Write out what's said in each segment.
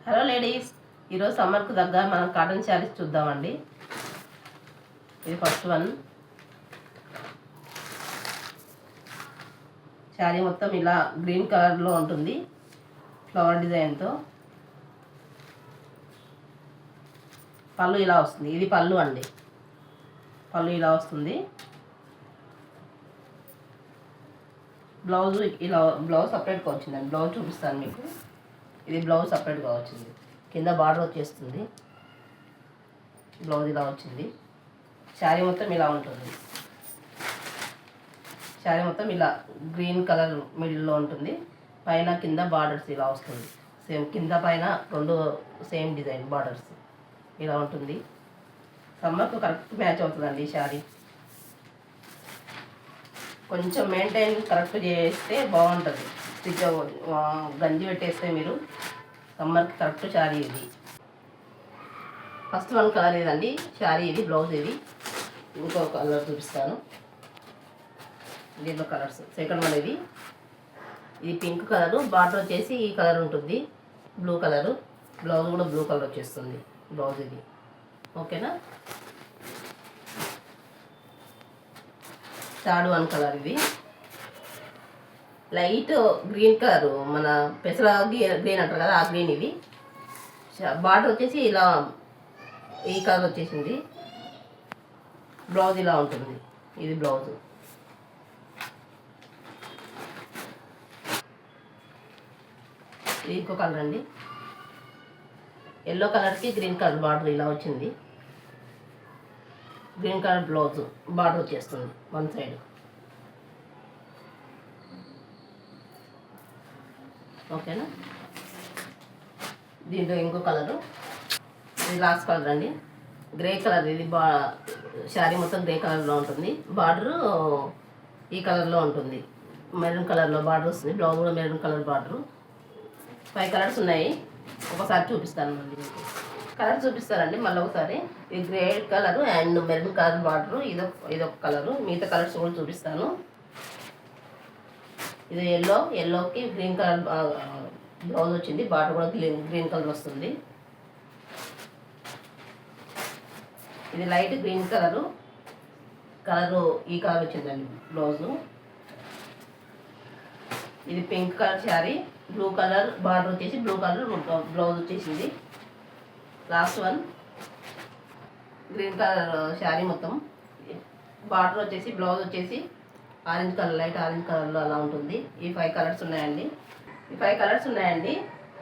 Hello ladies, ఈరోజు సమ్మర్కు తగ్గ మనం కాటన్ శారీస్ చూద్దామండి. ఇది ఫస్ట్ వన్. శారీ మొత్తం ఇలా గ్రీన్ కలర్లో ఉంటుంది, ఫ్లవర్ డిజైన్తో. పళ్ళు ఇలా వస్తుంది, ఇది పళ్ళు అండి. పళ్ళు ఇలా వస్తుంది. బ్లౌజ్ ఇలా, బ్లౌజ్ సపరేట్గా వచ్చిందండి. బ్లౌజ్ చూపిస్తాను మీకు. ఇది బ్లౌజ్ సపరేట్గా వచ్చింది, కింద బార్డర్ వచ్చేస్తుంది. బ్లౌజ్ ఇలా వచ్చింది. శారీ మొత్తం ఇలా ఉంటుంది. శారీ మొత్తం ఇలా గ్రీన్ కలర్ మిడిల్లో ఉంటుంది. పైన కింద బార్డర్స్ ఇలా వస్తుంది. సేమ్ కింద పైన రెండు సేమ్ డిజైన్ బార్డర్స్ ఇలా ఉంటుంది. సమ్మర్కు కరెక్ట్ మ్యాచ్ అవుతుందండి ఈ శారీ. కొంచెం మెయింటైన్ కరెక్ట్ చేస్తే బాగుంటుంది. స్టిచ్ గంజి పెట్టేస్తే మీరు సమ్మర్కి కరెక్ట్ శారీ ఇది. ఫస్ట్ వన్ కలర్ ఇదండి శారీ, ఇది బ్లౌజ్. ఇది ఇంకో కలర్ చూపిస్తాను. దీంట్లో కలర్స్ సెకండ్ వన్. ఇది పింక్ కలరు, బార్డర్ వచ్చేసి ఈ కలర్ ఉంటుంది, బ్లూ కలరు. బ్లౌజ్ కూడా బ్లూ కలర్ వచ్చేస్తుంది బ్లౌజ్. ఇది ఓకేనా. థర్డ్ వన్ కలర్, ఇది లైట్ గ్రీన్ కలరు, మన పెసర గ్రీన్ అంటారు కదా, ఆ గ్రీన్. ఇది బార్డర్ వచ్చేసి ఇలా ఈ కలర్ వచ్చేసింది. బ్లౌజ్ ఇలా ఉంటుంది. ఇది బ్లౌజ్. ఇది ఇంకో కలర్ అండి. ఎల్లో కలర్కి గ్రీన్ కలర్ బార్డర్ ఇలా వచ్చింది. గ్రీన్ కలర్ బ్లౌజ్, బార్డర్ వచ్చేస్తుంది వన్ సైడ్. ఓకేనా. దీంట్లో ఇంకో కలరు, ఇది లాస్ట్ కలర్ అండి, గ్రే కలర్. ఇది శారీ మొత్తం గ్రే కలర్లో ఉంటుంది. బార్డరు ఈ కలర్లో ఉంటుంది, మెరూన్ కలర్లో బార్డర్ వస్తుంది. బ్లౌజ్ కూడా మెరూన్ కలర్ బార్డరు. 5 కలర్స్ ఉన్నాయి. ఒకసారి చూపిస్తాను మళ్ళీ కలర్ చూపిస్తానండి మళ్ళీ ఒకసారి. ఇది grey colour and maroon colour border. ఇదొక కలరు. మిగతా కలర్స్ కూడా చూపిస్తాను. ఇది ఎల్లోకి గ్రీన్ కలర్ బ్లౌజ్ వచ్చింది. బార్డర్ కూడా గ్రీన్ కలర్ వస్తుంది. ఇది లైట్ గ్రీన్ కలరు ఈ కలర్ వచ్చిందండి బ్లౌజు. ఇది pink colour sari, blue colour border వచ్చేసి బ్లూ కలర్ బ్లౌజ్ వచ్చేసింది. Last one green colour sari మొత్తం, బార్డర్ వచ్చేసి బ్లౌజ్ వచ్చేసి ఆరెంజ్ కలర్, లైట్ ఆరెంజ్ కలర్లో అలా ఉంటుంది. ఈ 5 కలర్స్ ఉన్నాయండి.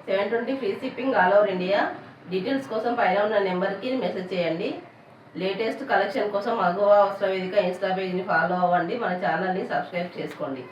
720 free shipping all over India. Details కోసం పైన ఉన్న నెంబర్కి మెసేజ్ చేయండి. లేటెస్ట్ కలెక్షన్ కోసం మగవా వస్త్ర వేదిక ఇన్స్టా పేజ్ని ఫాలో అవ్వండి. మన ఛానల్ని సబ్స్క్రైబ్ చేసుకోండి.